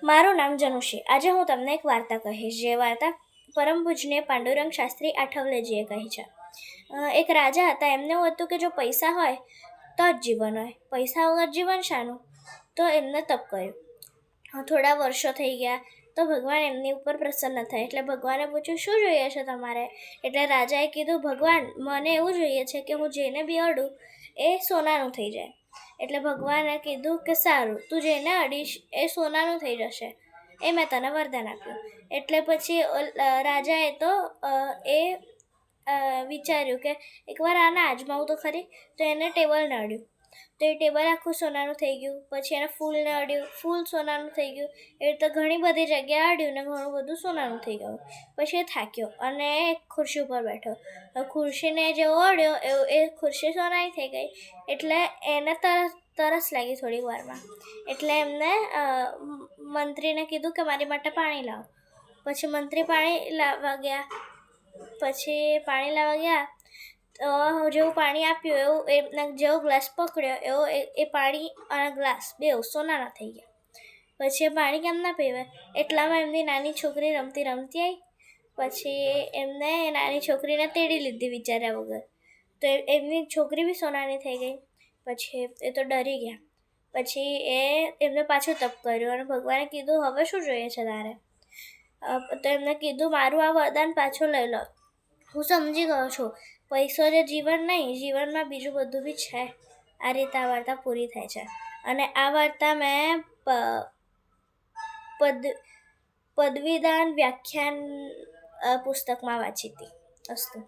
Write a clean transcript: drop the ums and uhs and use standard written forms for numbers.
મારું નામ જનુષી. આજે હું તમને એક વાર્તા કહીશ, જે વાર્તા પરમ પૂજનીય પાંડુરંગ શાસ્ત્રી આઠવલેજીએ કહી છે. એક રાજા હતા. એમને એવું હતું કે જો પૈસા હોય તો જ જીવન હોય, પૈસા વગર જીવન શાનું? તો એમને તપ કર્યું. થોડા વર્ષો થઈ ગયા તો ભગવાન એમની ઉપર પ્રસન્ન થયા. એટલે ભગવાને પૂછ્યું, શું જોઈએ છે તમારે? એટલે રાજાએ કીધું, ભગવાન, મને એવું જોઈએ છે કે હું જેને બી અડું એ સોનાનું થઈ જાય. એટલે ભગવાને કીધું કે સારું, તું જેને અડીશ એ સોનાનું થઈ જશે, એ મેં તને વરદાન આપ્યું. એટલે પછી રાજાએ તો એ વિચાર્યું કે એકવાર આને આજમાવું તો ખરી. તો એને ટેબલને અડ્યું તો એ ટેબલ આખું સોનાનું થઈ ગયું. પછી એને ફૂલને અડ્યું, ફૂલ સોનાનું થઈ ગયું. એ રીતે ઘણી બધી જગ્યાએ અડ્યું ને ઘણું બધું સોનાનું થઈ ગયું. પછી એ થાક્યો અને એક ખુરશી ઉપર બેઠો. ખુરશીને જેવો અડ્યો એ ખુરશી સોનાની થઈ ગઈ. એટલે એને તરસ લાગી થોડી વારમાં. એટલે એમને મંત્રીને કીધું કે મારી માટે પાણી લાવો. પછી મંત્રી પાણી લાવવા ગયા. તો જેવું પાણી આપ્યું એવું એમને જેવો ગ્લાસ પકડ્યો એવો એ પાણી અને ગ્લાસ બેઉ સોનાના થઈ ગયા. પછી એ પાણી કેમ ના પીવે? એટલામાં એમની નાની છોકરી રમતી આવી. પછી એમને નાની છોકરીને તેડી લીધી વિચાર્યા વગર. તો એમની છોકરી બી સોનાની થઈ ગઈ. પછી એ તો ડરી ગયા. પછી એમને પાછું તપ કર્યું અને ભગવાને કીધું, હવે શું જોઈએ છે તારે? તો એમને કીધું, મારું આ વરદાન પાછું લઈ લો. હું સમજી ગયો છું, પૈસો જે જીવન નહીં, જીવનમાં બીજું બધું બી છે. આ રીતે આ વાર્તા પૂરી થાય છે. અને આ વાર્તા મેં પદવીદાન વ્યાખ્યાન પુસ્તકમાં વાંચી હતી. અસ્તુ.